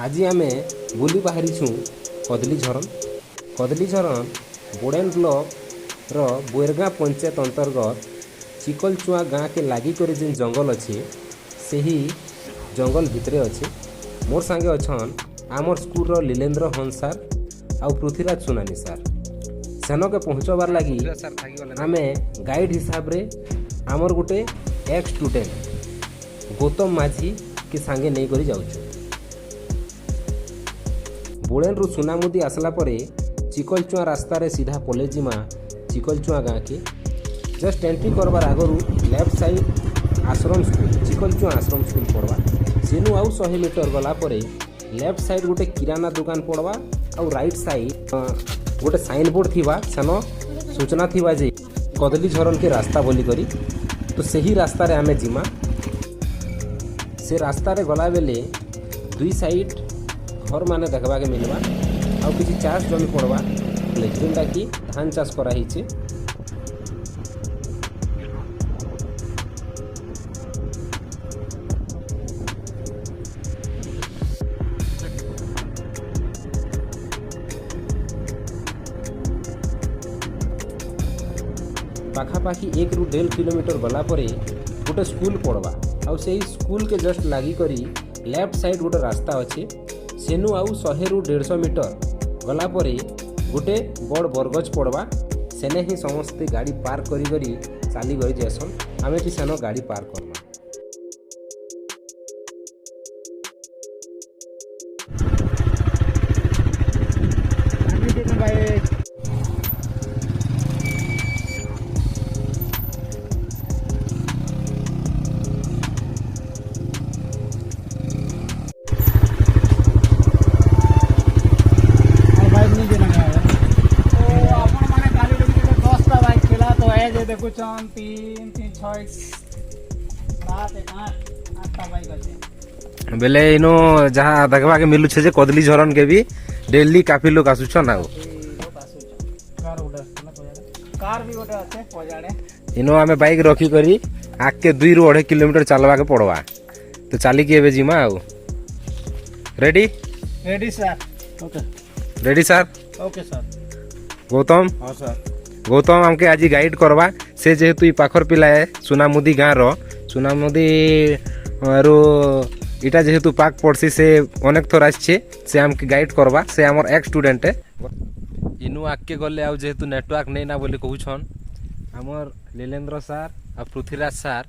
आज आम बुली बाहरी छूँ कदली झरन। कदली झरन बोडेन ब्लॉक रो बोरगाँ पंचायत अंतर्गत चिकलचुआ गाँ के लागी कर जिन जंगल अच्छे से ही जंगल भितरे अच्छे। मोर सांगे अच्छन आमर स्कूल रो लीलेन्द्र हंस सार आउ पृथ्वीराज सुनानी सार। सेन के पहुँचबार लगी आमे गाइड हिसाब रे आमर गोटे एक स्टूडेंट गौतम माझी के सांगे नहीं करी जाउछु। बोड़ेन रु सुनामुदी आसला परे चिकलचुआ रास्ता रे सीधा पले जिमा चिकलचुआ गाँ के। जस्ट एंट्री करबार आगरू लेफ्ट साइड आश्रम स्कूल चिकलचुआ आश्रम स्कूल पड़वा। सेनु आउ 100 मीटर गला परे लेफ्ट साइड गोटे किराना दुकान पड़वा आउ राइट साइड गोटे साइन बोर्ड थिबा सेनो सूचना थिबा जे कदली झरन के रास्ता बोली करी। तो सही रास्ता रे आमे जिमा। से रास्ता रे गला बेले दुई साइड घर माने देखबा के मिलवा आउ किसी चाष जमी पड़वा जेनटा कि धान चाष करा हिचे। पाखापाखि 1 ରୁ 1.5 किलोमीटर गला परे गोटे स्कूल पड़वा आउ से स्कूल के जस्ट लागी करी लेफ्ट साइड गोटे रास्ता अच्छे। सेनु आउ 100 ରୁ 150 मीटर गला परे गोटे बड़ बरगज पड़वा। सेने ही समस्ते गाड़ी पार्क करी करी चाली गई जासन। आमे भी सेनो गाड़ी पार्क करना। देखुन 3 3 6 7 8 8टा बाइक अच्छे बेले इनो जहाँ देखबा के मिलू छे जे कदली झरन के भी डेली काफी लोग आसुछन आउ कार भी गोटे अच्छे पजाड़े इनो आमे बाइक रखी करी आग के 2 ରୁ 2.5 किलोमीटर चलवा के पड़वा। तो चाली के एबे जिमा आउ ready ready sir okay ready sir okay sir Gautam हां सर गौतम हमके आज गाइड करवा से जेहेतु पाखर पिला है सुनामुदी गाँव रो सुनामुदी रो इटा जेहेतु पाक पड़सी से अनेक थर आछे से हमके गाइड करवा से हमर एक स्टूडेंट है। इनु आके गले आउ जेहेतु नेटवर्क नहीं ना बोली कहूछन हमर लीलेन्द्र सार आ पृथ्वीराज सार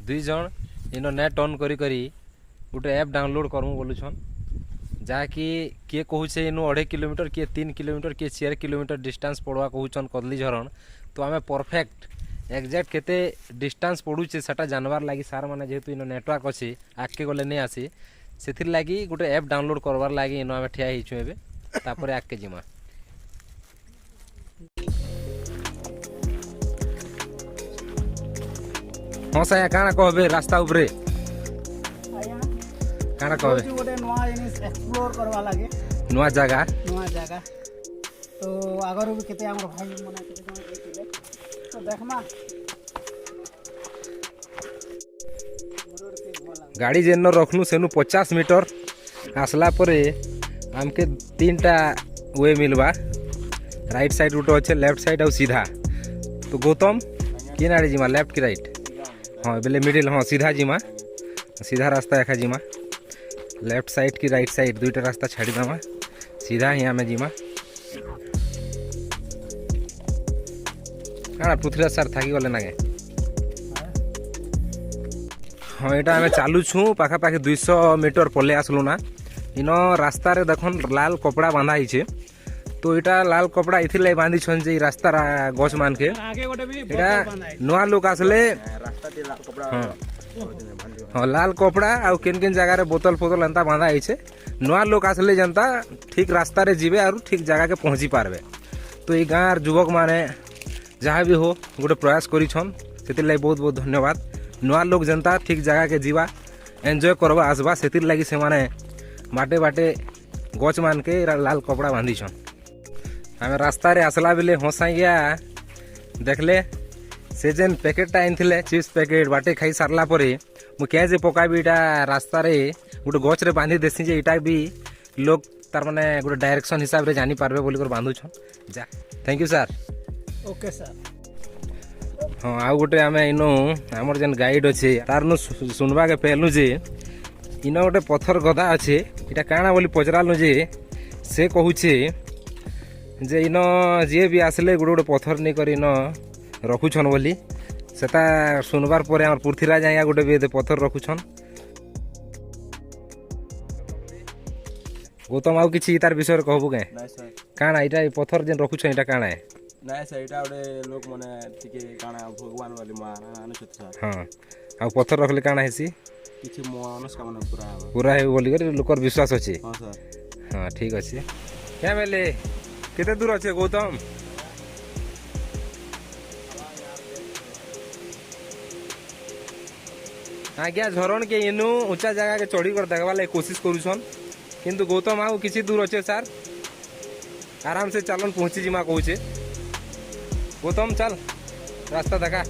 दुई जन इनो नेट ऑन करी करी गोटे ऐप डाउनलोड करमु बोलुछन जहाँकि किए कहूचे इनु 2.5 किलोमीटर किए 3 किलोमीटर किए 4 किलोमीटर डिस्टेंस पड़वा कहूचन कदली झरन। तो आमे परफेक्ट एक्जेक्ट केते डिस्टेंस पड़ुचे सेटा जानवार लगी सार माने जेहेतु इनो नेटवर्क अच्छे आगे गले नहीं आसी से लगी गोटे ऐप डाउनलोड करवार लगी इनो आमे ठिया हिचु एबे तापरे आगे जिमा। हाँ साया काना कहबे रास्ता उपरे काना कहबे गोटे नवा जिनिस एक्सप्लोर करवा लागे नवा जगह तो आगर भी केते हमर भाई मने केते जण तो देखमा गाड़ी जेन रखनु सेनु 50 मीटर आसला परे हमके 3टा वे मिलवा राइट साइड रूट अच्छे लेफ्ट साइड और सीधा। तो गौतम कि नारे जिमा लेफ्ट की राइट हाँ बेले मिडिल हाँ सीधा जिमा सीधा रास्ता एका जिमा लेफ्ट साइड की राइट साइड 2टा रास्ता छाड़ी दमा सीधा ही आमे जिमा। काना पृथ्वीराज सार थाकी गले नागे हाँ यहाँ आम चालू छू पाखापाखि 200 मीटर पले आसलु ना इनो रास्ता रे देखन लाल कपड़ा बांधा है। तो इटा लाल कपड़ा इथिर बांधी छन जे रास्ता गछ मान के नुआ लोग आसले हाँ लाल कपड़ा आउ केन केन जगह रे बोतल फोतल एंता बांधा है। नुआ लोग आसले जनता ठीक रास्ता रे जीवे और ठीक जगह के पहुँची पारबे। तो ये गाँव युवक माने जहाँ भी हो गोटे प्रयास करिछन से बहुत बहुत धन्यवाद। नुआ लोग जनता ठीक जगह के जीवा एंजॉय करवा आसबा से लगी से माने बाटे बाटे गच मान के लाल कपड़ा बांधी छन। आम रास्ता रे आसला बेले हंसाई गया देखले से जेन पैकेटा आनी चिप्स पैकेट बाटे खाई सारला परे मुझे जे पकाबी इटा रास्ता रे गोटे गच रे बांधी देसी जे इटा भी लोग तार माने गोटे डायरेक्शन हिसाब रे जानी पारबे बोली कर बांधुछन जा thank you sir. Okay sir. हाँ आउ गोटे आम इनो आमर जेन गाइड अच्छे तार नु सुनवा के पेलु जे इनो गोटे पत्थर गदा अच्छे इटा काଣା बोली पचरालु जे से कहूचे जे इनो जी भी आसले गोटे गोटे पत्थर नहीं कर इनो रखुछन बोली सेटा सुनबार पर आम पृथ्वीराज आज्ञा गोटे भी पत्थर रखुछन। गौतम आउ किसी तार विषय कहबू के ନାଇଁ ସାର୍ काଣା इटा पत्थर जेन रखुछन इटा काଣା है ନାଇଁ ସାର୍ ଏଇଟା ଗୋଟେ ଲୋକ ମାନେ ଟିକେ କାଣା ଭଗବାନ ବୋଲି ମାନୁଛନ୍ତି ସାର୍ हाँ आ पत्थर रखले काଣା हेसी କିଛି ମନସ୍କାମନା ପୁରା ହବ पूरा है बोली कर लोकर विश्वास अच्छे। ହଁ ସାର୍ हाँ ठीक अच्छे क्या मेले केते दूर अच्छे गौतम आज्ञा झरण के इनु ऊंचा जगह के चढ़ी कर देखवा लगे कोशिश करूछन किंतु गौतम आउ किसी दूर अच्छे सर आराम से चलन पहुंची जिमा कहूचे गौतम चल रास्ता देखा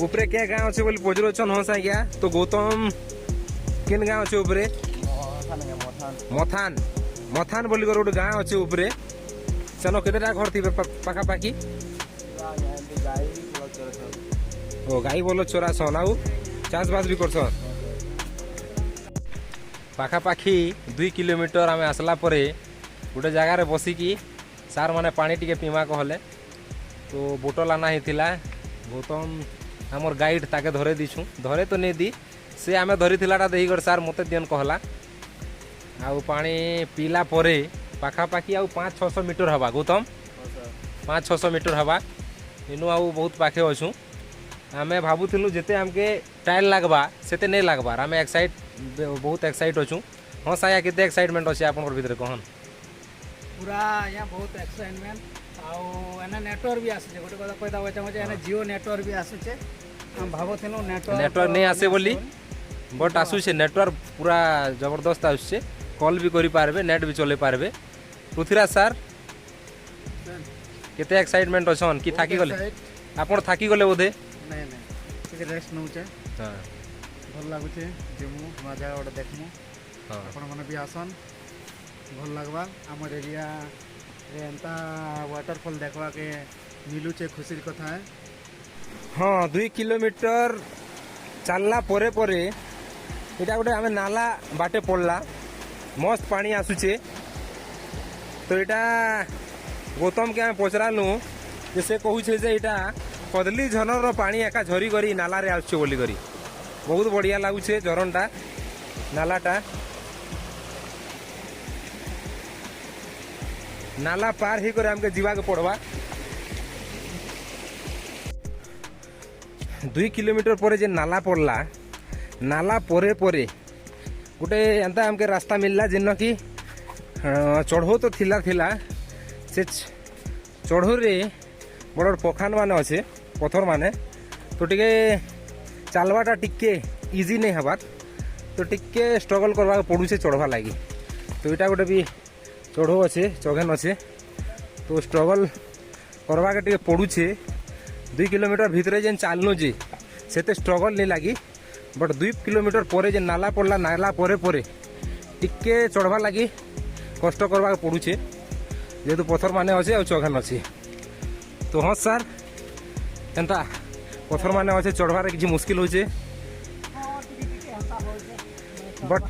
ऊपरे क्या गाँव अच्छे बोली पचरुछन हंस आज्ञा तो गौतम किन गाँव अच्छे ऊपरे मथान मथान बोली कर गोटे गाँ अच्छे ऊपरे सेनो केतेटा घर थी पाखापाखि ओ गाई बोल चोरा सन आउ चाष बास भी करसन पाखापाखि 2 किलोमीटर आम आसला परे गोटे जगार बसिकी सार माने पानी टिके पीमा कहले तो बोटल आना ही थिला गौतम आमर गाइड ताके धरे दीछू धरे तो नहीं दी से आमे धरी थिलाटा देहीगढ़ सार मते दियन कहला आउ पानी पीला परे पाखापाखि आउ 500-600 मीटर हवा गौतम 500-600 मीटर हवा इनु आउ बहुत पाखे अच्छू आमे भावुलु जिते आमके टाइल लगवा सेते नहीं लगबार आमे एक्साइट बहुत एक्साइट अच्छू हाँ साया केते एक्साइटमेंट अच्छे आपन भीतर कहन पूरा यहाँ बहुत एक्साइटमेंट आउ एने नेटवर्क भी आସୁছে गोटे कथा कहता होचे मजे एने जियो नेटवर्क भी आସୁছে हम भावथिनु नेटवर्क नहीं आसे बोली बट आसुचे नेटवर्क पूरा जबरदस्त आसुचे कॉल भी करि पारबे नेट भी चले पारबे पृथ्वीराज सर केते एक्साइटमेंट अछन कि थाकी गले आपन थाकी गले बोधे नहीं नहीं ଟିକେ रेस्ट नउचे हां भल लागुचे जेमु मजा ओडे देखमु हां आपण माने भी आसन भल लागबा हमर एरिया रे एंता वाटरफॉल देखवा के मिलुचे खुशी कथा है। हाँ 2 किलोमीटर चलला परे परे इटा गोटे आमे नाला बाटे पड़ला मस्त पानी आसुचे तो इटा गौतम के आमे पचरालु जे से कहूछे जे इटा कदली झरनर पानी एका झरी करी नाला रे आसुचे बोली करी बहुत बढ़िया लागुचे झरनटा नालाटा नाला पार ही करे हमके जीवा के पड़वा 2 किलोमीटर पर जे नाला पड़ला नाला परे परे गोटे एंता हमके रास्ता मिलला जिन कि चढ़ो तो थिला थिला से चढ़ो रे बड़ पखान माने अच्छे पत्थर माने तो टिके चलवाटा टिके इजी नहीं हबार तो टिके स्ट्रगल करवा पड़ुचे चढ़वा लगी तो इटा गोटे भी चढ़ो अच्छे चघेन अच्छे तो स्ट्रगल करवा के टिके पड़ुचे 2 किलोमीटर भितर जेन चलनु जे सेते स्ट्रगल नहीं लगी बट 2 किलोमीटर पर जे नाला पड़ला नाला परे परे टिके चढ़वा लगी कष्ट करवा पड़ुचे जेहेतु पत्थर माने अच्छे और चघेन अच्छे तो हाँ सर एंता पत्थर माने अच्छे चढ़वार किसी मुश्किल होचे बट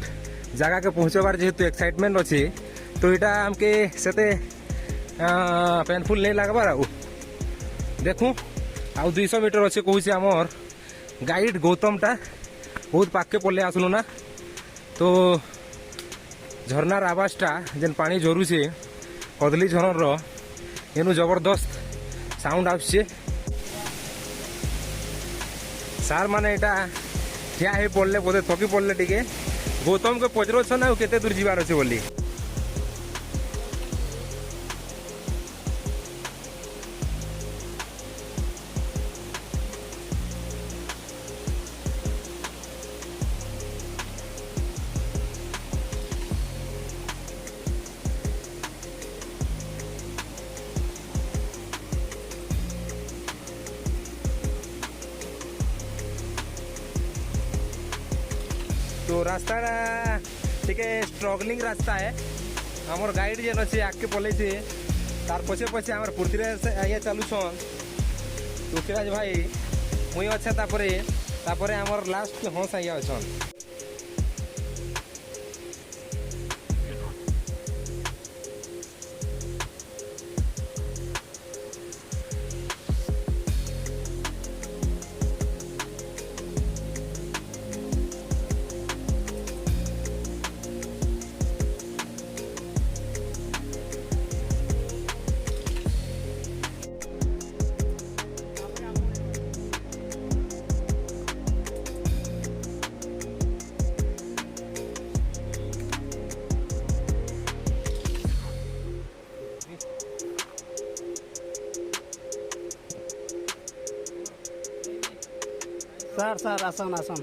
जगह के पहुँचबार जेहेतु एक्साइटमेंट अच्छे तो इटा हमके सेते पेनफुल नहीं लगबार आउ देखूँ आउ 200 मीटर अच्छे कहूँ आमर गाइड गौतमटा बहुत पाके पड़े आसलु ना तो झरनार आवाजटा जेन पानी झरुचे कदली झरनर एनु जबरदस्त साउंड आसुचे सार माने एटा क्या है पड़ले बोधे थकी पड़ले टिके गौतम के पचरो ना केते दूर जीवार अच्छे बोली तो रास्ताटा टिके स्ट्रगलिंग रास्ता है आमर गाइड जेन अच्छे आगे पलैसे तार पछे पछे आमर पृथ्वीराज आइया चलुछन पृथ्वीराज भाई मुई अच्छे तापरे आमर लास्ट हंस आइया अछन सर आसन आसन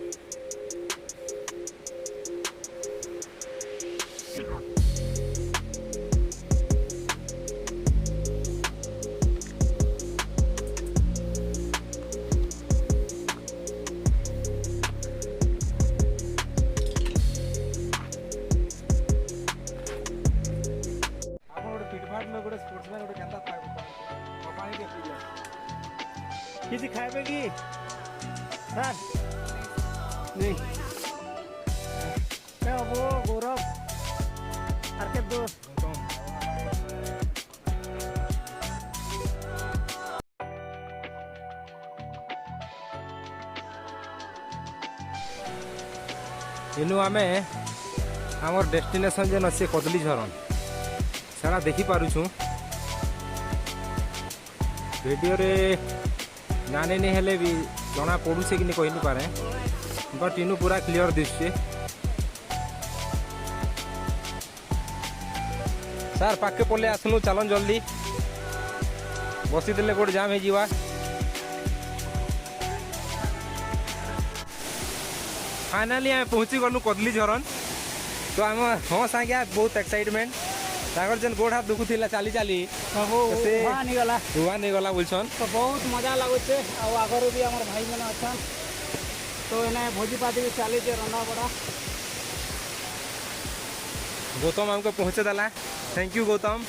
किसी खाए की सर नहीं क्या वो गौरव हर के दोस्त इनु आमे आमर डेस्टिनेशन जेन अच्छे कदली झरन सारा देखी पारुछु वीडियो रे जाने नहीं हेले भी जना पड़ुसे कि नहीं कही नहीं पारे बट इनु पूरा क्लियर दिशे सार पाके पले आसनु चलन जल्दी बसी देले गोट जाम हे जीवा फाइनाली आम पहुँची गलु कदली झरन तो आम हाँ सागे बहुत एक्साइटमेंट तागर जेन गोड़ हाथ दुखुला चली चली नहीं गला बोलछन तो बहुत मजा लगुचे आगर भी आम भाई मैंने अच्छा तो एने भोजी पाती भी चली रंधा बड़ा गौतम हमको पहुँचे देला थैंक यू गौतम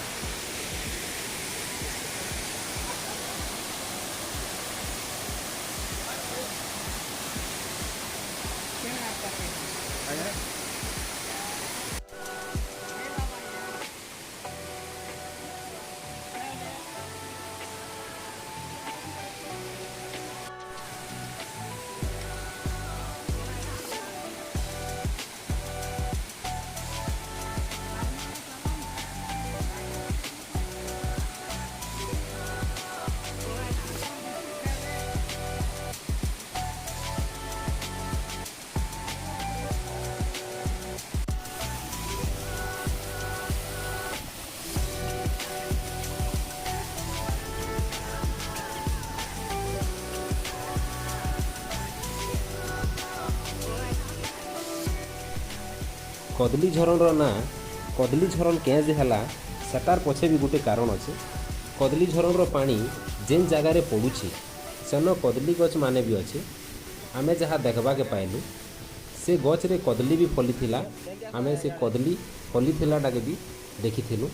कदली झरण ना कदली झरण क्या है सेटार पछे भी गोटे कारण अच्छे कदली झरण पानी जेन जगार पड़ुछि सेन कदली गछ माने भी अच्छे आमे जहाँ देखबा के पाइलु से गछ रे कदली भी फली थिला आमे से कदली फली थिला टाके भी देखिथिलु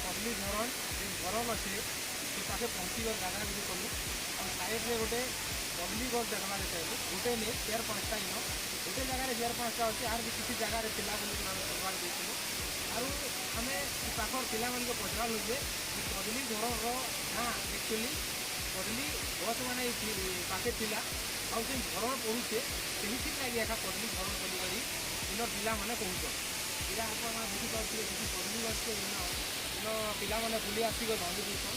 कदली झरण झरण अच्छे से पाखे पहुँची गल जगह भी कलु और साइड में गोटे कदली गछ देखा चाहिए गोटे नहीं 4-5टा इन गोटे जगह 4-5टा अच्छे आर भी किसी जगह करवा देलु और आम पाखर पिला मान पचरालु जे कदली झरण ना एक्चुअली कदली गछ मैंने पाखे थिला आउ जेन झरण पड़ुचे से लगे एका कदली झरण बोली इन पिला मैंने कहून इरा आप देखिपे कदली गछ के इन पिला मैंने बुली आसिक धंदी दूसर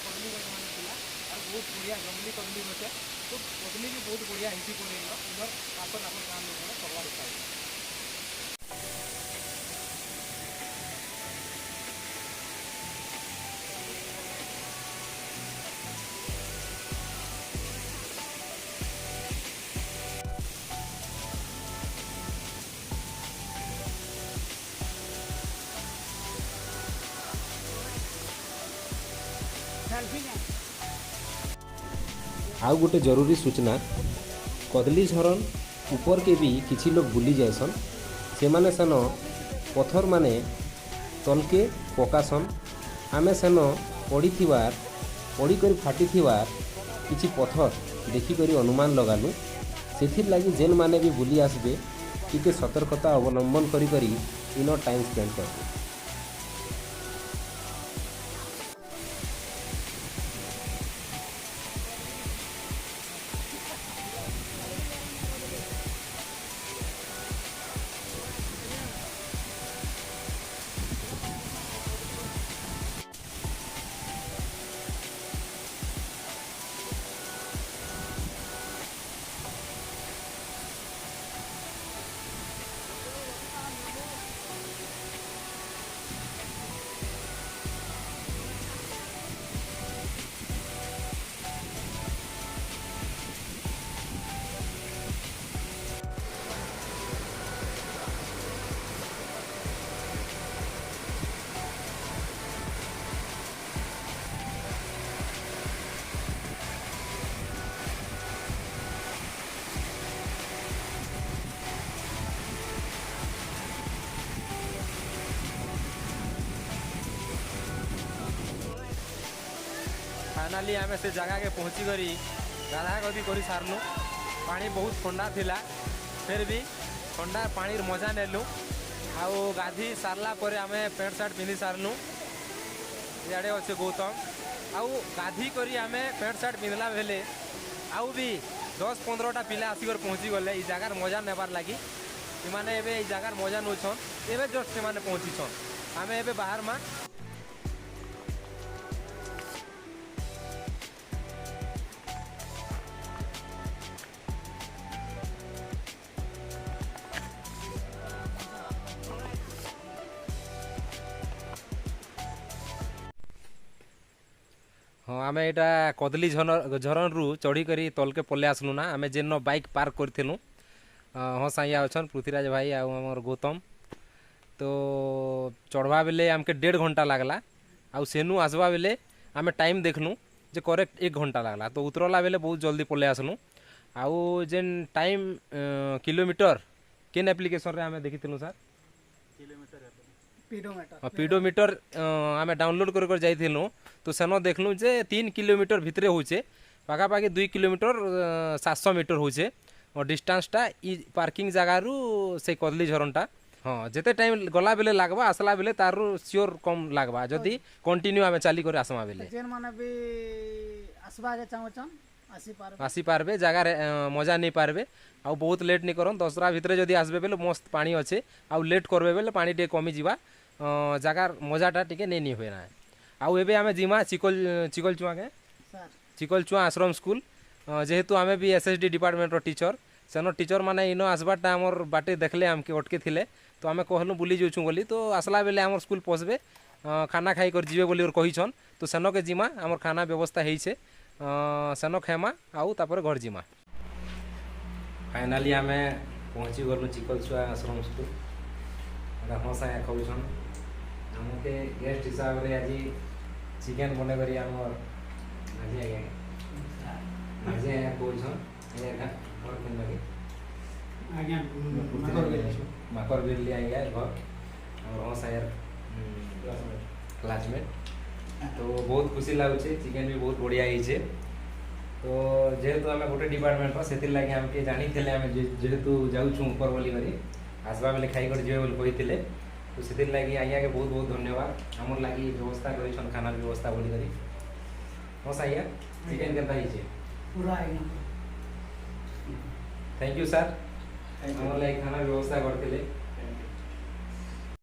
कदली गछ मैंने थिला और बहुत बढ़िया जंगली कदली गछ तो कदली भी बहुत बढ़िया हिसी पड़े इधर पापर आप गाँव लोग करवा चाहिए आउ गोटे जरूरी सूचना कदली झरन ऊपर के भी किछि लोग बुली जाएसन से माने सेन पत्थर माने तलके पकासन आमे सेन पड़ी कर फाटी थिवार किछि पत्थर देखी करी अनुमान लगालु सेथिर लागी जेन माने भी बुली आसबे टिके सतर्कता अवलंबन करी करी इन टाइम स्पेंड करबे। फाइनाली आम से जगह के पहुँची करी गाधा गधी कर सारलु पानी बहुत ठंडा थिला फिर भी ठंडा पानी मजा नेलु आउ गाधी सारला पर आम पैंट सार्ट पिंधि सारलु इे अच्छे गौतम आउ गाधी करी आम पैंट सार्ट पिंधला बेले आउ भी 10-15टा पिला आसिक पहुँची गले ई जगार मजा नेबार लगी इमाने एबे ई जगार मजा नौछन एबे जस्ट से पहुँचीछन आम एबे बाहर मा हाँ आम यहाँ कदली झरन रू चढ़ी कर तल के पले आसलु ना आम जेन बाइक पार्क करूँ हाँ साइया अच्छा पृथ्वीराज भाई आमर गौतम तो चढ़वा बेले आमके 1.5 घंटा लगला आउ सेनु आसवा बेले आम टाइम देखलु जे करेक्ट 1 घंटा लगला तो उतरला बेले बहुत जल्दी पले आसलु आउ जेन टाइम किलोमीटर केन एप्लिकेशन रे आम देखी सर पीडोमीटर आम डाउनलोड कर जाइलु तो सेन देखलु जे 3 किलोमीटर भितरे होचे पाखापाखि 2 किलोमीटर 700 मीटर होचे और डिस्टेंसटा ई पार्किंग जगारू से कदली झरनटा हाँ जिते टाइम गला बेले लागबा आसला बेले तारू सियोर कम लागबा जदि कंटिन्यू आम चली कर आसमा बेले जेन माने भी आसबा के चाहछन आसी पारबे जगार मजा नहीं पारबे आउ बहुत लेट नहीं करन 10टा भितरे जदि आसबे बेले मस्त पानी अच्छे आउ लेट करबे बेले पानी टे कमी जीवा जगार मजाटा टिके नहीं हुए ना आउ एबे आमे जिमा चिकल चुआ के चिकल चुआ आश्रम स्कूल जेहेतु आमे भी एसएसडी डिपार्टमेंट रो टीचर सेनो टीचर माने इनो आसबाटा हमर बाटे देखले आमके अटके थिले तो आमे कहलु बुली जोछु बोली तो आसला बेले हमर स्कूल पहुँचबे खाना खाई कर जीवे बोली कहीछन तो सेनो के जिमा हमर खाना व्यवस्था हेइछे सेनो खेमा आउ तापर घर जिमा फाइनाली आमे पहुँची गलु चिकल चुआ आश्रम स्कूल हंसा खाऊछन हमके गेस्ट हिसाब रे आज चिकेन बने करी हमर आज कहछन एका और केन लगे आज्ञा माकर बिरली आइया घर और हंसा यार क्लासमेट तो बहुत खुशी लगुचे चिकेन भी बहुत बढ़िया है तो जेहेतु आम गोटे डिपार्टमेंट से लगे आमके जानी थे आम जेहेतु जाऊँ ऊपर बोली करी आसवा बेले खाई कर जीवे बोली कही तो से लगे आज्ञा के बहुत बहुत धन्यवाद आमर लगी व्यवस्था कर खाना व्यवस्था बोली करी हाँ साइया चिकेन केनता है पूरा थैंक यू सर आमर लगी खाना व्यवस्था करते